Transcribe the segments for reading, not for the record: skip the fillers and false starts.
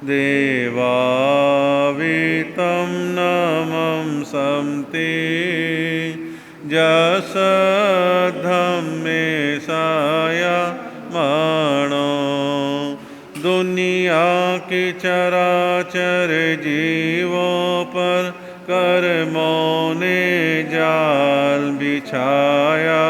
देवावितं नमं संते जसद्धम्मेशाया माणो दुनिया के चराचर जीवों पर कर्मों ने जाल बिछाया।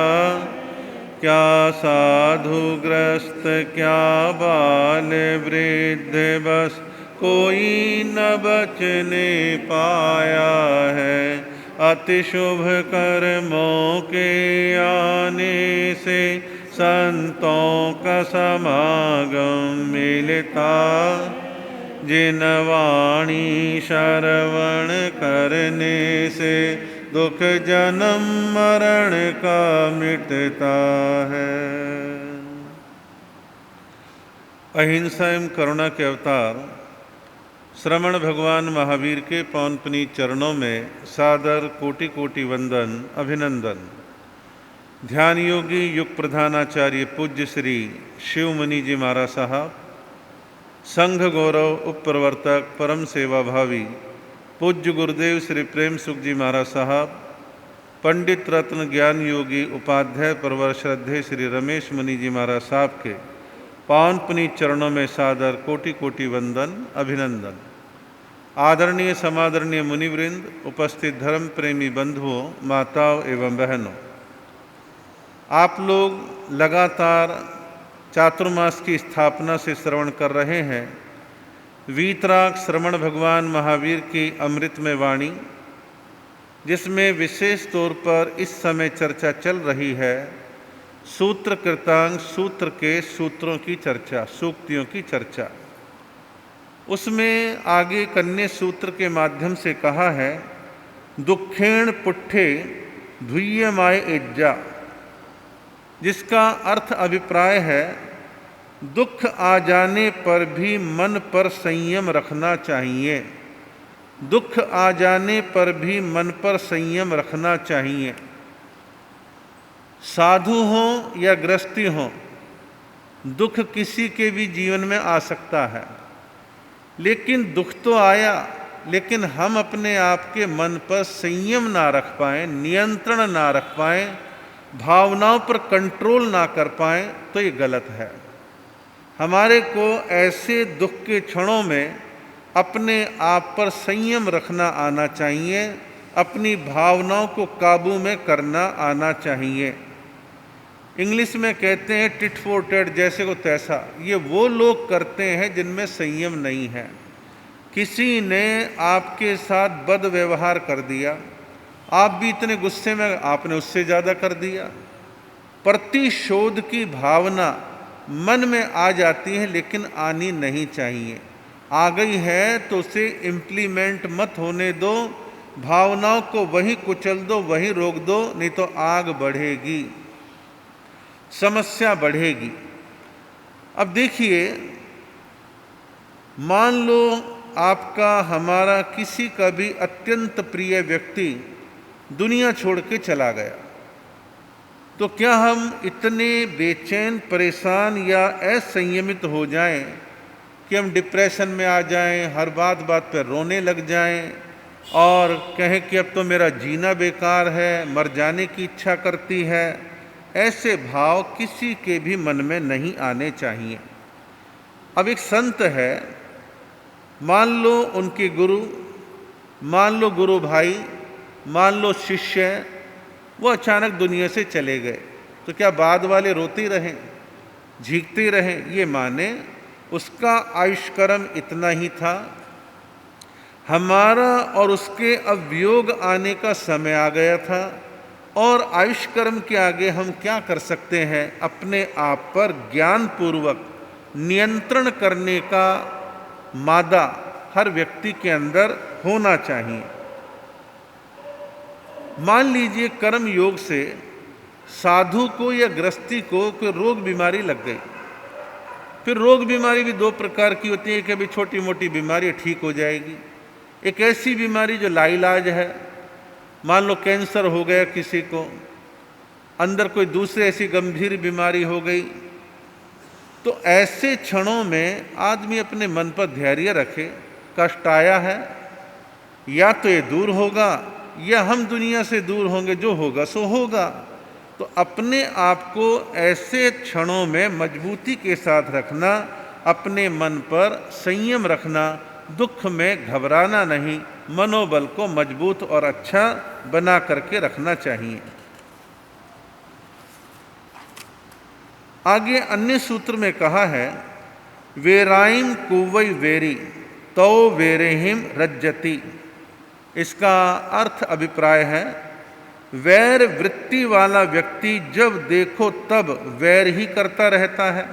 क्या साधुग्रस्त क्या बाल वृद्ध बस कोई न बचने पाया है। अति शुभ कर्मों के आने से संतों का समागम मिलता। जिन वाणी श्रवण करने से दुख जन्म मरण का मिटता है। अहिंसा एवं करुणा के अवतार श्रमण भगवान महावीर के पवन पुनीत चरणों में सादर कोटि कोटि वंदन अभिनंदन। ध्यान योगी युग प्रधानाचार्य पूज्य श्री शिव मुनि जी महाराज साहब, संघ गौरव उप प्रवर्तक परम सेवा भावी पूज्य गुरुदेव श्री प्रेम सुख जी महाराज साहब, पंडित रत्न ज्ञान योगी उपाध्याय परवर श्रद्धेय श्री रमेश मुनि जी महाराज साहब के पावन पुनीत चरणों में सादर कोटि कोटि वंदन अभिनंदन। आदरणीय समादरणीय मुनिवृंद, उपस्थित धर्म प्रेमी बंधुओं, माताओं एवं बहनों, आप लोग लगातार चातुर्मास की स्थापना से श्रवण कर रहे हैं वीतराग श्रमण भगवान महावीर की अमृतमय वाणी, जिसमें विशेष तौर पर इस समय चर्चा चल रही है सूत्र कृतांग सूत्र के सूत्रों की चर्चा, सूक्तियों की चर्चा। उसमें आगे कन्या सूत्र के माध्यम से कहा है दुखेण पुट्ठे धुय्यमाय इज्जा, जिसका अर्थ अभिप्राय है दुख आ जाने पर भी मन पर संयम रखना चाहिए। दुख आ जाने पर भी मन पर संयम रखना चाहिए। साधु हों या गृहस्थी हों, दुख किसी के भी जीवन में आ सकता है, लेकिन दुख तो आया, लेकिन हम अपने आप के मन पर संयम ना रख पाएं, नियंत्रण ना रख पाएं, भावनाओं पर कंट्रोल ना कर पाएं, तो ये गलत है। हमारे को ऐसे दुख के क्षणों में अपने आप पर संयम रखना आना चाहिए, अपनी भावनाओं को काबू में करना आना चाहिए। इंग्लिश में कहते हैं टिट फॉर टैट, जैसे को तैसा। ये वो लोग करते हैं जिनमें संयम नहीं है। किसी ने आपके साथ बद व्यवहार कर दिया, आप भी इतने गुस्से में आपने उससे ज़्यादा कर दिया। प्रतिशोध की भावना मन में आ जाती है, लेकिन आनी नहीं चाहिए। आ गई है तो उसे इम्प्लीमेंट मत होने दो, भावनाओं को वहीं कुचल दो, वहीं रोक दो, नहीं तो आग बढ़ेगी, समस्या बढ़ेगी। अब देखिए, मान लो आपका हमारा किसी का भी अत्यंत प्रिय व्यक्ति दुनिया छोड़ के चला गया, तो क्या हम इतने बेचैन, परेशान या असंयमित हो जाएं कि हम डिप्रेशन में आ जाएं, हर बात बात पर रोने लग जाएं और कहें कि अब तो मेरा जीना बेकार है, मर जाने की इच्छा करती है? ऐसे भाव किसी के भी मन में नहीं आने चाहिए। अब एक संत है, मान लो उनके गुरु, मान लो गुरु भाई, मान लो शिष्य, वो अचानक दुनिया से चले गए, तो क्या बाद वाले रोते रहें, झींकते रहें? ये माने उसका आयुष्कर्म इतना ही था, हमारा और उसके अब वियोग आने का समय आ गया था, और आयुष्कर्म के आगे हम क्या कर सकते हैं? अपने आप पर ज्ञानपूर्वक नियंत्रण करने का मादा हर व्यक्ति के अंदर होना चाहिए। मान लीजिए कर्म योग से साधु को या गृहस्थी को कोई रोग बीमारी लग गई। फिर रोग बीमारी भी दो प्रकार की होती है, कि अभी छोटी मोटी बीमारी ठीक हो जाएगी, एक ऐसी बीमारी जो लाइलाज है, मान लो कैंसर हो गया किसी को, अंदर कोई दूसरी ऐसी गंभीर बीमारी हो गई, तो ऐसे क्षणों में आदमी अपने मन पर धैर्य रखे, कष्ट आया है, या तो ये दूर होगा या हम दुनिया से दूर होंगे, जो होगा सो होगा। तो अपने आप को ऐसे क्षणों में मजबूती के साथ रखना, अपने मन पर संयम रखना, दुख में घबराना नहीं, मनोबल को मजबूत और अच्छा बना करके रखना चाहिए। आगे अन्य सूत्र में कहा है, वेराइम कुवई वेरी तो वेरेहिम रज्जति। इसका अर्थ अभिप्राय है, वैर वृत्ति वाला व्यक्ति जब देखो तब वैर ही करता रहता है।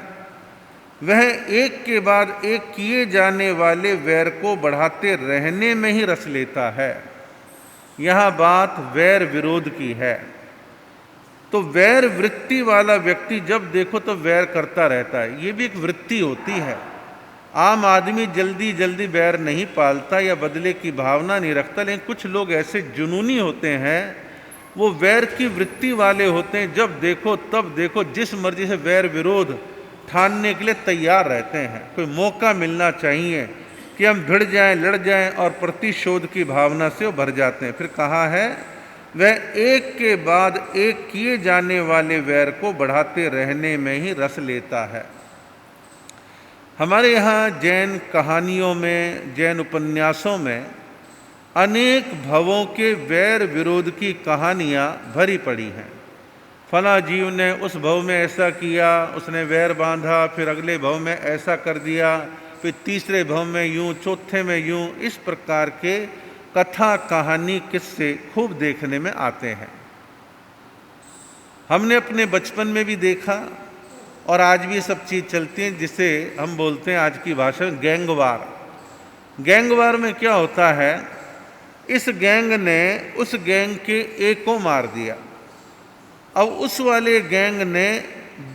वह एक के बाद एक किए जाने वाले वैर को बढ़ाते रहने में ही रस लेता है। यह बात वैर विरोध की है। तो वैर वृत्ति वाला व्यक्ति जब देखो तो वैर करता रहता है, ये भी एक वृत्ति होती है। आम आदमी जल्दी जल्दी वैर नहीं पालता या बदले की भावना नहीं रखता, लेकिन कुछ लोग ऐसे जुनूनी होते हैं, वो वैर की वृत्ति वाले होते हैं। जब देखो तब देखो जिस मर्जी से वैर विरोध ठानने के लिए तैयार रहते हैं। कोई मौका मिलना चाहिए कि हम भिड़ जाएं, लड़ जाएं, और प्रतिशोध की भावना से वो भर जाते हैं। फिर कहा है, वह एक के बाद एक किए जाने वाले वैर को बढ़ाते रहने में ही रस लेता है। हमारे यहाँ जैन कहानियों में, जैन उपन्यासों में अनेक भवों के वैर विरोध की कहानियाँ भरी पड़ी हैं। फला जीव ने उस भव में ऐसा किया, उसने वैर बांधा, फिर अगले भव में ऐसा कर दिया, फिर तीसरे भव में यूं, चौथे में यूं। इस प्रकार के कथा कहानी किस्से खूब देखने में आते हैं। हमने अपने बचपन में भी देखा और आज भी सब चीज़ चलती है, जिसे हम बोलते हैं आज की भाषा में गैंगवार। गैंगवार में क्या होता है, इस गैंग ने उस गैंग के एक को मार दिया, अब उस वाले गैंग ने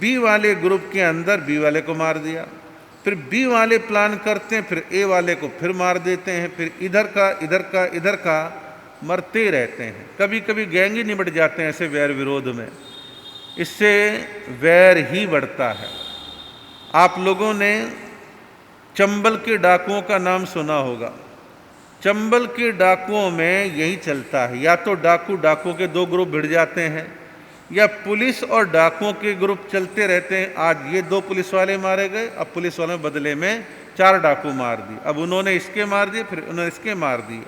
बी वाले ग्रुप के अंदर बी वाले को मार दिया, फिर बी वाले प्लान करते हैं, फिर ए वाले को फिर मार देते हैं, फिर इधर का इधर का इधर का, मरते रहते हैं। कभी कभी गैंग ही निपट जाते हैं ऐसे वैर विरोध में। इससे वैर ही बढ़ता है। आप लोगों ने चंबल के डाकुओं का नाम सुना होगा। चंबल के डाकुओं में यही चलता है, या तो डाकुओं के दो ग्रुप भिड़ जाते हैं, या पुलिस और डाकुओं के ग्रुप चलते रहते हैं। आज ये दो पुलिस वाले मारे गए, अब पुलिस वालों ने बदले में 4 डाकू मार दिए, अब उन्होंने इसके मार दिए, फिर उन्होंने इसके मार दिए।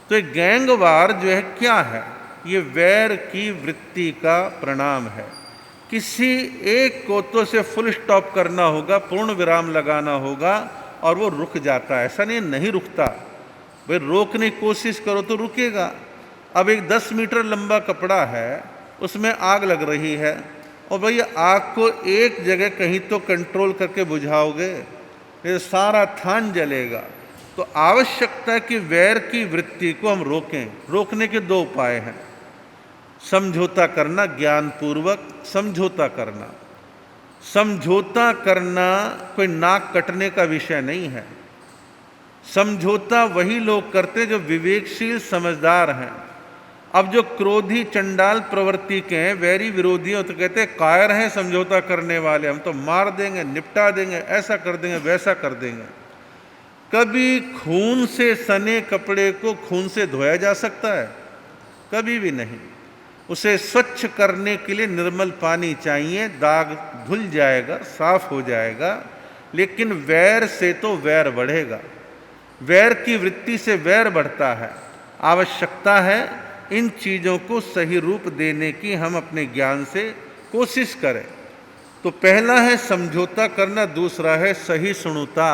तो ये गैंगवार जो है क्या है, ये वैर की वृत्ति का परिणाम है। किसी एक को तो से फुल स्टॉप करना होगा, पूर्ण विराम लगाना होगा, और वो रुक जाता है। ऐसा नहीं रुकता भाई, रोकने की कोशिश करो तो रुकेगा। अब एक 10 मीटर लंबा कपड़ा है, उसमें आग लग रही है, और भाई आग को एक जगह कहीं तो कंट्रोल करके बुझाओगे, फिर सारा थान जलेगा। तो आवश्यकता है कि वैर की वृत्ति को हम रोकें। रोकने के 2 उपाय हैं, समझौता करना, ज्ञानपूर्वक समझौता करना। समझौता करना कोई नाक कटने का विषय नहीं है। समझौता वही लोग करते जो विवेकशील समझदार हैं। अब जो क्रोधी चंडाल प्रवृत्ति के हैं, वैरी विरोधी हो, तो कहते हैं कायर हैं समझौता करने वाले, हम तो मार देंगे, निपटा देंगे, ऐसा कर देंगे, वैसा कर देंगे। कभी खून से सने कपड़े को खून से धोया जा सकता है? कभी भी नहीं। उसे स्वच्छ करने के लिए निर्मल पानी चाहिए, दाग धुल जाएगा, साफ हो जाएगा। लेकिन वैर से तो वैर बढ़ेगा, वैर की वृत्ति से वैर बढ़ता है। आवश्यकता है इन चीज़ों को सही रूप देने की हम अपने ज्ञान से कोशिश करें। तो पहला है समझौता करना, दूसरा है सहिष्णुता,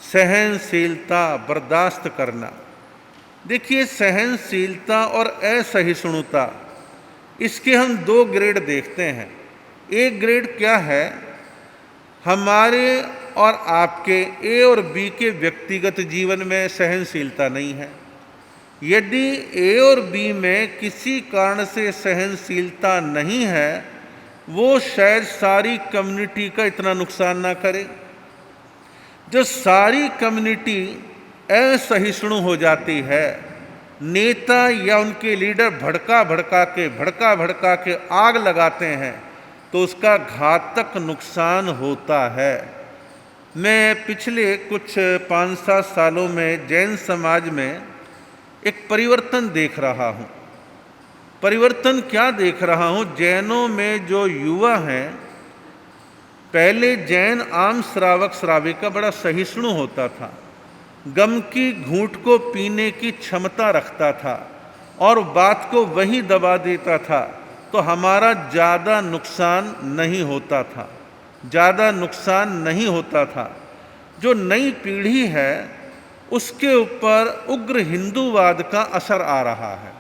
सहनशीलता, बर्दाश्त करना। देखिए, सहनशीलता और असहिष्णुता, इसके हम 2 ग्रेड देखते हैं। एक ग्रेड क्या है, हमारे और आपके ए और बी के व्यक्तिगत जीवन में सहनशीलता नहीं है। यदि ए और बी में किसी कारण से सहनशीलता नहीं है, वो शायद सारी कम्युनिटी का इतना नुकसान ना करे। जो सारी कम्युनिटी असहिष्णु हो जाती है, नेता या उनके लीडर भड़का भड़का के आग लगाते हैं, तो उसका घातक नुकसान होता है। मैं पिछले कुछ 5-7 सालों में जैन समाज में एक परिवर्तन देख रहा हूँ। परिवर्तन क्या देख रहा हूँ? जैनों में जो युवा हैं, पहले जैन आम श्रावक श्राविका बड़ा सहिष्णु होता था, गम की घूंट को पीने की क्षमता रखता था और बात को वही दबा देता था, तो हमारा ज़्यादा नुकसान नहीं होता था, ज़्यादा नुकसान नहीं होता था। जो नई पीढ़ी है उसके ऊपर उग्र हिंदूवाद का असर आ रहा है।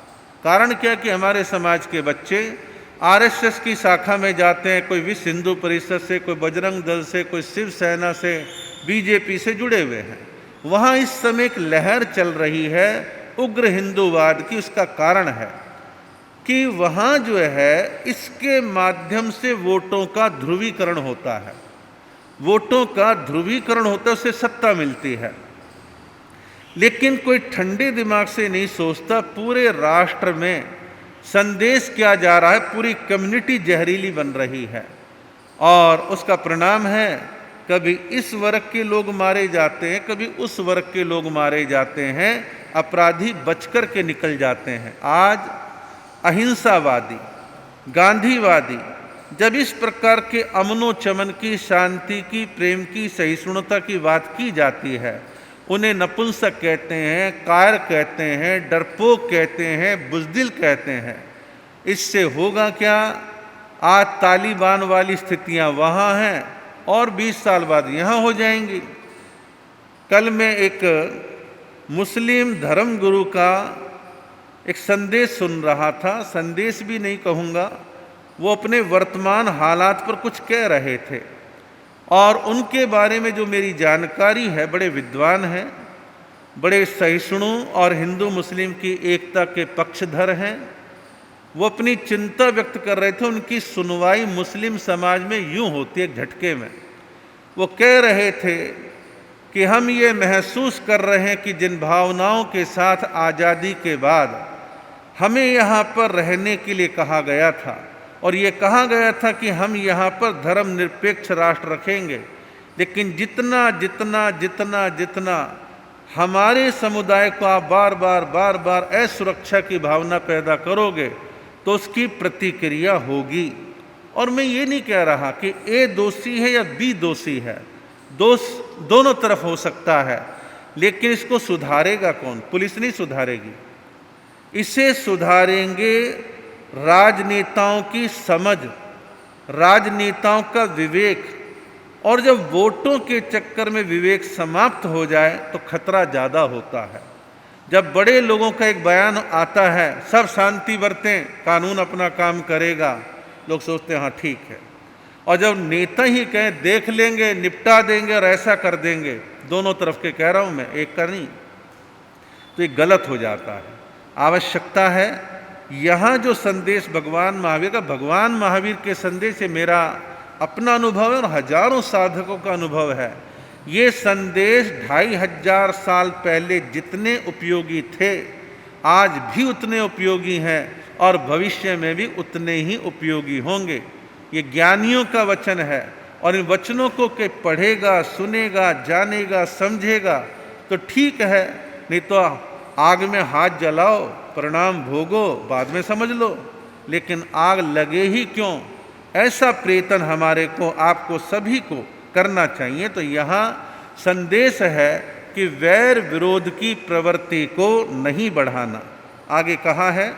कारण क्या कि हमारे समाज के बच्चे आरएसएस की शाखा में जाते हैं, कोई विश्व हिंदू परिषद से, कोई बजरंग दल से, कोई शिवसेना से, बीजेपी से जुड़े हुए हैं। वहाँ इस समय एक लहर चल रही है उग्र हिंदूवाद की। उसका कारण है कि वहाँ जो है इसके माध्यम से वोटों का ध्रुवीकरण होता है, वोटों का ध्रुवीकरण होता है, उससे सत्ता मिलती है। लेकिन कोई ठंडे दिमाग से नहीं सोचता पूरे राष्ट्र में संदेश क्या जा रहा है, पूरी कम्युनिटी जहरीली बन रही है और उसका परिणाम है कभी इस वर्ग के लोग मारे जाते हैं, कभी उस वर्ग के लोग मारे जाते हैं, अपराधी बचकर के निकल जाते हैं। आज अहिंसावादी, गांधीवादी जब इस प्रकार के अमनो चमन की, शांति की, प्रेम की, सहिष्णुता की बात की जाती है, उन्हें नपुंसक कहते हैं, कायर कहते हैं, डरपोक कहते हैं, बुज़दिल कहते हैं। इससे होगा क्या? आज तालिबान वाली स्थितियां वहाँ हैं और 20 साल बाद यहाँ हो जाएंगी। कल मैं एक मुस्लिम धर्मगुरु का एक संदेश सुन रहा था, संदेश भी नहीं कहूँगा, वो अपने वर्तमान हालात पर कुछ कह रहे थे और उनके बारे में जो मेरी जानकारी है, बड़े विद्वान हैं, बड़े सहिष्णु और हिंदू मुस्लिम की एकता के पक्षधर हैं। वो अपनी चिंता व्यक्त कर रहे थे। उनकी सुनवाई मुस्लिम समाज में यूं होती है झटके में। वो कह रहे थे कि हम ये महसूस कर रहे हैं कि जिन भावनाओं के साथ आज़ादी के बाद हमें यहाँ पर रहने के लिए कहा गया था और ये कहा गया था कि हम यहाँ पर धर्मनिरपेक्ष राष्ट्र रखेंगे, लेकिन जितना जितना जितना जितना हमारे समुदाय को आप बार बार असुरक्षा की भावना पैदा करोगे तो उसकी प्रतिक्रिया होगी। और मैं ये नहीं कह रहा कि ए दोषी है या बी दोषी है, दोष दोनों तरफ हो सकता है, लेकिन इसको सुधारेगा कौन? पुलिस नहीं सुधारेगी। इसे सुधारेंगे राजनेताओं की समझ, राजनेताओं का विवेक। और जब वोटों के चक्कर में विवेक समाप्त हो जाए तो खतरा ज़्यादा होता है। जब बड़े लोगों का एक बयान आता है, सब शांति बरतें, कानून अपना काम करेगा, लोग सोचते हैं हाँ ठीक है। और जब नेता ही कहें देख लेंगे, निपटा देंगे और ऐसा कर देंगे, दोनों तरफ के कह रहा हूँ मैं, एक का नहीं, तो ये गलत हो जाता है। आवश्यकता है यहाँ जो संदेश भगवान महावीर के संदेश से मेरा अपना अनुभव है और हजारों साधकों का अनुभव है। ये संदेश 2500 साल पहले जितने उपयोगी थे आज भी उतने उपयोगी हैं और भविष्य में भी उतने ही उपयोगी होंगे। ये ज्ञानियों का वचन है और इन वचनों को के पढ़ेगा, सुनेगा, जानेगा, समझेगा तो ठीक है, नहीं तो आग में हाथ जलाओ, परिणाम भोगो, बाद में समझ लो। लेकिन आग लगे ही क्यों, ऐसा प्रयत्न हमारे को, आपको सभी को करना चाहिए। तो यहाँ संदेश है कि वैर विरोध की प्रवृत्ति को नहीं बढ़ाना। आगे कहा है,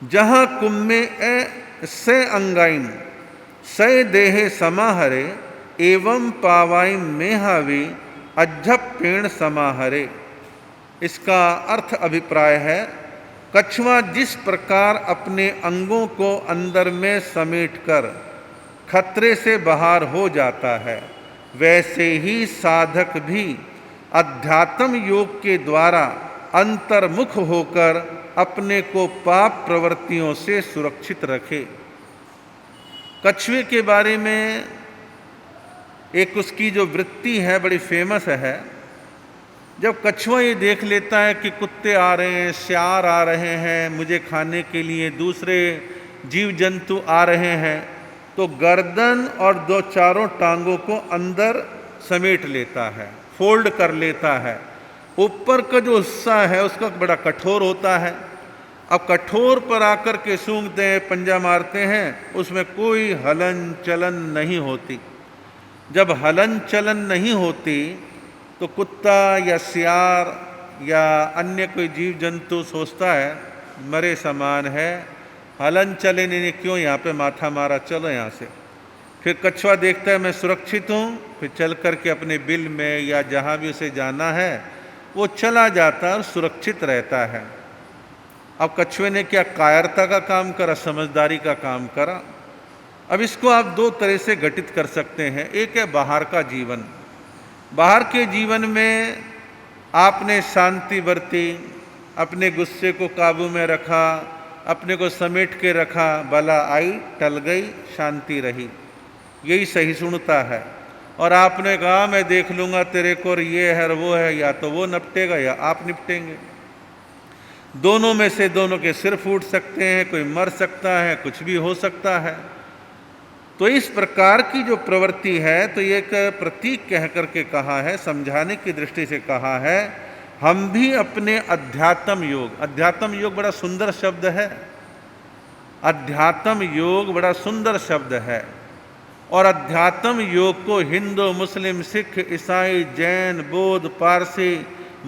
जहाँ कुम्मे से अंगाइन से देहे समाहरे एवं पावाई मेहावी अज्जप पेड़ समाहरे। इसका अर्थ अभिप्राय है, कछुआ जिस प्रकार अपने अंगों को अंदर में समेटकर खतरे से बाहर हो जाता है, वैसे ही साधक भी अध्यात्म योग के द्वारा अंतर्मुख होकर अपने को पाप प्रवृत्तियों से सुरक्षित रखे। कछुए के बारे में एक उसकी जो वृत्ति है बड़ी फेमस है। जब कछुआ ये देख लेता है कि कुत्ते आ रहे हैं, सियार आ रहे हैं मुझे खाने के लिए, दूसरे जीव जंतु आ रहे हैं तो गर्दन और दो चारों टांगों को अंदर समेट लेता है, फोल्ड कर लेता है। ऊपर का जो हिस्सा है उसका बड़ा कठोर होता है। अब कठोर पर आकर के सूंघते हैं, पंजा मारते हैं, उसमें कोई हलन चलन नहीं होती। जब हलन चलन नहीं होती तो कुत्ता या सियार या अन्य कोई जीव जंतु सोचता है मरे समान है, हलन चले नहीं, क्यों यहाँ पे माथा मारा, चलो यहाँ से। फिर कछुआ देखता है मैं सुरक्षित हूँ, फिर चल करके अपने बिल में या जहाँ भी उसे जाना है वो चला जाता है और सुरक्षित रहता है। अब कछुए ने क्या कायरता का काम करा, समझदारी का काम करा। अब इसको आप दो तरह से घटित कर सकते हैं। एक है बाहर का जीवन। बाहर के जीवन में आपने शांति बरती, अपने गुस्से को काबू में रखा, अपने को समेट के रखा, बला आई टल गई, शांति रही, यही सहिष्णुता है। और आपने कहा मैं देख लूँगा तेरे को, ये है और वो है, या तो वो निपटेगा या आप निपटेंगे। दोनों में से दोनों के सिर फूट सकते हैं, कोई मर सकता है, कुछ भी हो सकता है। तो इस प्रकार की जो प्रवृत्ति है, तो ये एक प्रतीक कह करके कहा है, समझाने की दृष्टि से कहा है। हम भी अपने अध्यात्म योग बड़ा सुंदर शब्द है। अध्यात्म योग बड़ा सुंदर शब्द है। और अध्यात्म योग को हिंदू, मुस्लिम, सिख, ईसाई, जैन, बौद्ध, पारसी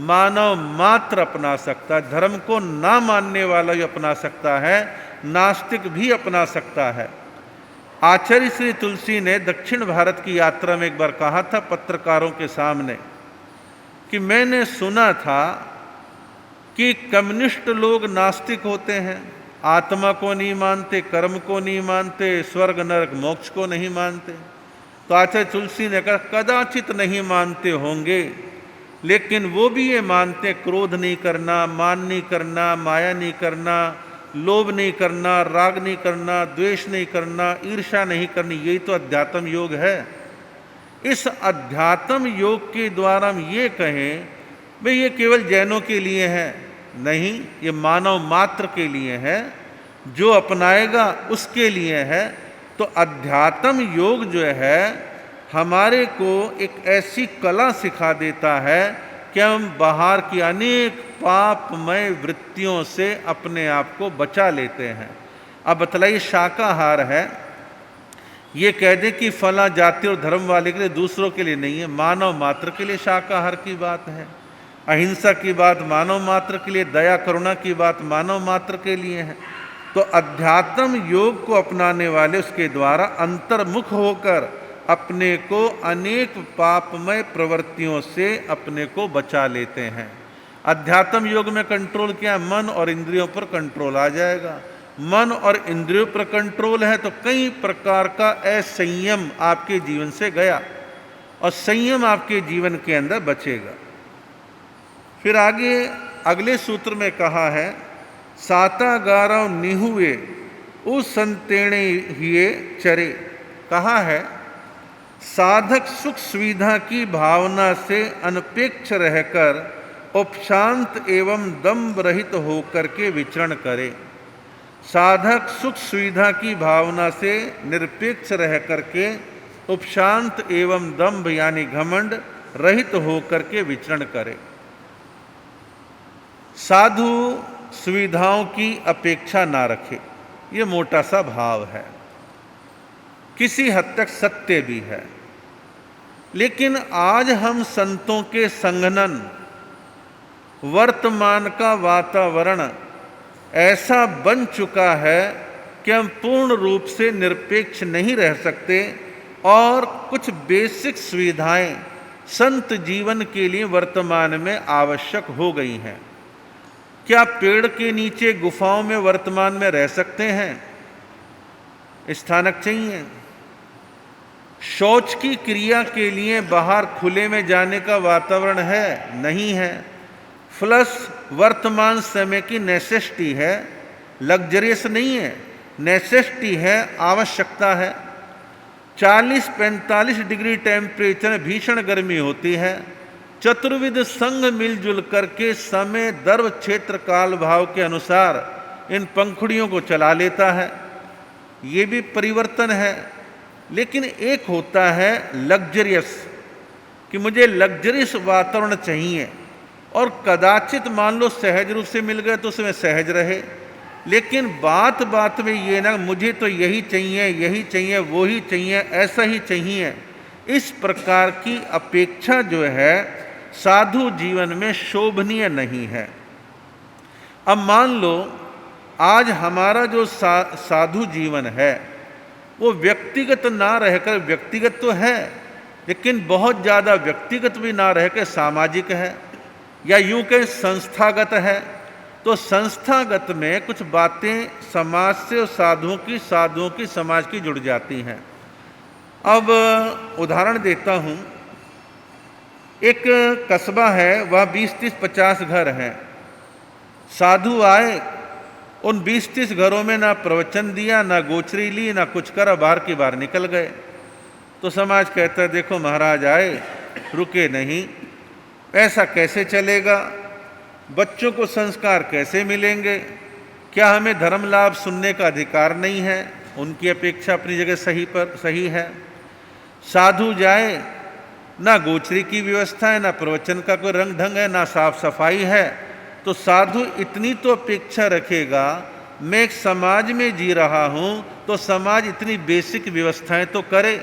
मानव मात्र अपना सकता है। धर्म को ना मानने वाला भी अपना सकता है, नास्तिक भी अपना सकता है। आचार्य श्री तुलसी ने दक्षिण भारत की यात्रा में एक बार कहा था पत्रकारों के सामने कि मैंने सुना था कि कम्युनिस्ट लोग नास्तिक होते हैं, आत्मा को नहीं मानते, कर्म को नहीं मानते, स्वर्ग नरक मोक्ष को नहीं मानते। तो आचार्य तुलसी ने कहा कदाचित नहीं मानते होंगे, लेकिन वो भी ये मानते क्रोध नहीं करना, मान नहीं करना, माया नहीं करना, लोभ नहीं करना, राग नहीं करना, द्वेष नहीं करना, ईर्ष्या नहीं करनी, यही तो अध्यात्म योग है। इस अध्यात्म योग के द्वारा हम ये कहें भाई ये केवल जैनों के लिए है, नहीं, ये मानव मात्र के लिए है, जो अपनाएगा उसके लिए है। तो अध्यात्म योग जो है हमारे को एक ऐसी कला सिखा देता है कि हम बाहर की अनेक पापमय वृत्तियों से अपने आप को बचा लेते हैं। अब बतलाइए, शाकाहार है, ये कह दे कि फला जाति और धर्म वाले के लिए, दूसरों के लिए नहीं है, मानव मात्र के लिए शाकाहार की बात है। अहिंसा की बात मानव मात्र के लिए, दया करुणा की बात मानव मात्र के लिए है। तो अध्यात्म योग को अपनाने वाले उसके द्वारा अंतर्मुख होकर अपने को अनेक पापमय प्रवृत्तियों से अपने को बचा लेते हैं। अध्यात्म योग में कंट्रोल क्या? मन और इंद्रियों पर कंट्रोल आ जाएगा। मन और इंद्रियों पर कंट्रोल है तो कई प्रकार का असंयम आपके जीवन से गया और संयम आपके जीवन के अंदर बचेगा। फिर आगे अगले सूत्र में कहा है, साता गारव निहुए उस संतेणे हिए चरे। कहा है साधक सुख सुविधा की भावना से अनपेक्ष रहकर उपशांत एवं दंभ रहित होकर के विचरण करे। साधक सुख सुविधा की भावना से निरपेक्ष रह करके उपशांत एवं दंभ यानी घमंड रहित होकर के विचरण करे। साधु सुविधाओं की अपेक्षा ना रखे, ये मोटा सा भाव है, किसी हद तक सत्य भी है। लेकिन आज हम संतों के संघनन, वर्तमान का वातावरण ऐसा बन चुका है कि हम पूर्ण रूप से निरपेक्ष नहीं रह सकते और कुछ बेसिक सुविधाएं संत जीवन के लिए वर्तमान में आवश्यक हो गई हैं। क्या पेड़ के नीचे गुफाओं में वर्तमान में रह सकते हैं? स्थानक चाहिए। शौच की क्रिया के लिए बाहर खुले में जाने का वातावरण है? नहीं है। फ्लश वर्तमान समय की नेसेसिटी है, लग्जरियस नहीं है, नेसेसिटी है, आवश्यकता है। 40-45 डिग्री टेम्परेचर में भीषण गर्मी होती है। चतुर्विध संघ मिलजुल करके समय, दर्व, क्षेत्र, काल, भाव के अनुसार इन पंखुड़ियों को चला लेता है। ये भी परिवर्तन है। लेकिन एक होता है लग्जरियस, कि मुझे लग्जरियस वातावरण चाहिए, और कदाचित मान लो सहज रूप से मिल गए तो उसमें सहज रहे, लेकिन बात बात में ये ना मुझे तो यही चाहिए, वो ही चाहिए, ऐसा ही चाहिए, इस प्रकार की अपेक्षा जो है साधु जीवन में शोभनीय नहीं है। अब मान लो आज हमारा जो साधु जीवन है वो व्यक्तिगत ना रहकर, व्यक्तिगत तो है लेकिन बहुत ज़्यादा व्यक्तिगत भी ना रहकर सामाजिक है, या यूं कहें संस्थागत है। तो संस्थागत में कुछ बातें समाज से और साधुओं की समाज की जुड़ जाती हैं। अब उदाहरण देता हूं, एक कस्बा है, वह 20-30-50 घर हैं। साधु आए, उन 20-30 घरों में ना प्रवचन दिया, ना गोचरी ली, ना कुछ करा, बाहर की बाहर निकल गए। तो समाज कहता है देखो महाराज आए, रुके नहीं, ऐसा कैसे चलेगा, बच्चों को संस्कार कैसे मिलेंगे, क्या हमें धर्म लाभ सुनने का अधिकार नहीं है? उनकी अपेक्षा अपनी जगह सही है। साधु जाए, ना गोचरी की व्यवस्था है, ना प्रवचन का कोई रंग ढंग है, ना साफ सफाई है, तो साधु इतनी तो अपेक्षा रखेगा, मैं एक समाज में जी रहा हूं तो समाज इतनी बेसिक व्यवस्थाएं तो करे,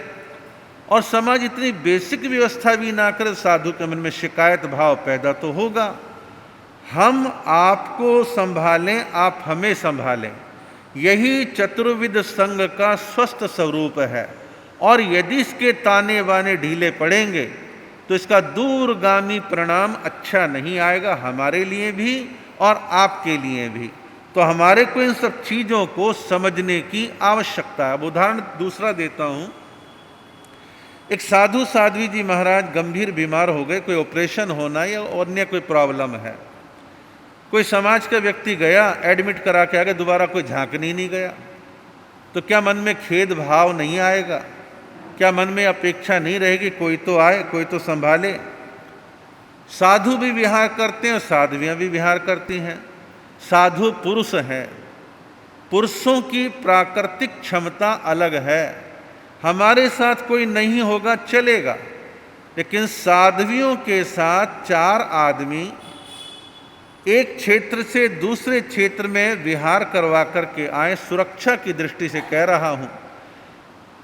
और समाज इतनी बेसिक व्यवस्था भी ना करे, साधु के मन में शिकायत भाव पैदा तो होगा। हम आपको संभालें, आप हमें संभालें, यही चतुर्विध संघ का स्वस्थ स्वरूप है। और यदि इसके ताने बाने ढीले पड़ेंगे तो इसका दूरगामी परिणाम अच्छा नहीं आएगा, हमारे लिए भी और आपके लिए भी। तो हमारे को इन सब चीज़ों को समझने की आवश्यकता है। अब उदाहरण दूसरा देता हूं, एक साधु साध्वी जी महाराज गंभीर बीमार हो गए, कोई ऑपरेशन होना या अन्य कोई प्रॉब्लम है। कोई समाज का व्यक्ति गया, एडमिट करा के आगे, दोबारा कोई झांकने नहीं गया, तो क्या मन में खेद भाव नहीं आएगा? क्या मन में अपेक्षा नहीं रहेगी कोई तो आए, कोई तो संभाले? साधु भी विहार करते हैं और साध्वियाँ भी विहार करती हैं। साधु पुरुष हैं, पुरुषों की प्राकृतिक क्षमता अलग है, हमारे साथ कोई नहीं होगा चलेगा, लेकिन साध्वियों के साथ 4 आदमी एक क्षेत्र से दूसरे क्षेत्र में विहार करवा करके आए। सुरक्षा की दृष्टि से कह रहा हूं,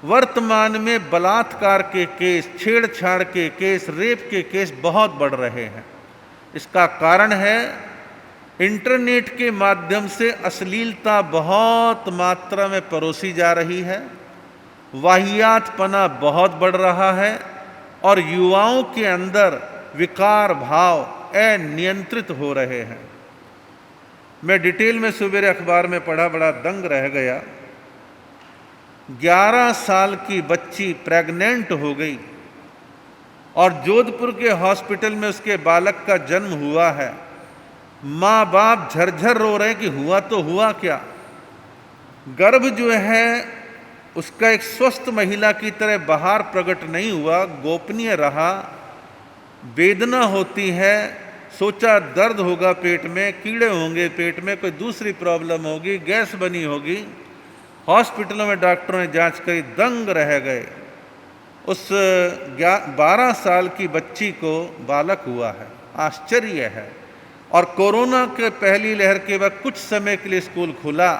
वर्तमान में बलात्कार के केस, छेड़छाड़ के केस, रेप के केस बहुत बढ़ रहे हैं। इसका कारण है इंटरनेट के माध्यम से अश्लीलता बहुत मात्रा में परोसी जा रही है, वाहियातपना बहुत बढ़ रहा है, और युवाओं के अंदर विकार भाव अनियंत्रित हो रहे हैं। मैं डिटेल में सवेरे अखबार में पढ़ा, बड़ा दंग रह गया। 11 साल की बच्ची प्रेग्नेंट हो गई और जोधपुर के हॉस्पिटल में उसके बालक का जन्म हुआ है। माँ बाप झरझर रो रहे हैं कि हुआ तो हुआ क्या। गर्भ जो है उसका एक स्वस्थ महिला की तरह बाहर प्रकट नहीं हुआ, गोपनीय रहा। वेदना होती है, सोचा दर्द होगा पेट में, कीड़े होंगे पेट में, कोई दूसरी प्रॉब्लम होगी, गैस बनी होगी। हॉस्पिटलों में डॉक्टरों ने जांच करी, दंग रह गए। उस 12 साल की बच्ची को बालक हुआ है, आश्चर्य है। और कोरोना के पहली लहर के बाद कुछ समय के लिए स्कूल खुला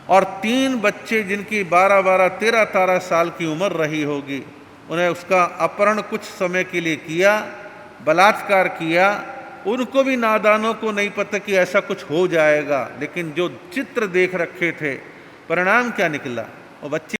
और 3 बच्चे जिनकी 12-12, 13-13 साल की उम्र रही होगी, उन्हें उसका अपहरण कुछ समय के लिए किया, बलात्कार किया। उनको भी नादानों को नहीं पता कि ऐसा कुछ हो जाएगा, लेकिन जो चित्र देख रखे थे, परिणाम क्या निकला, वो बच्चे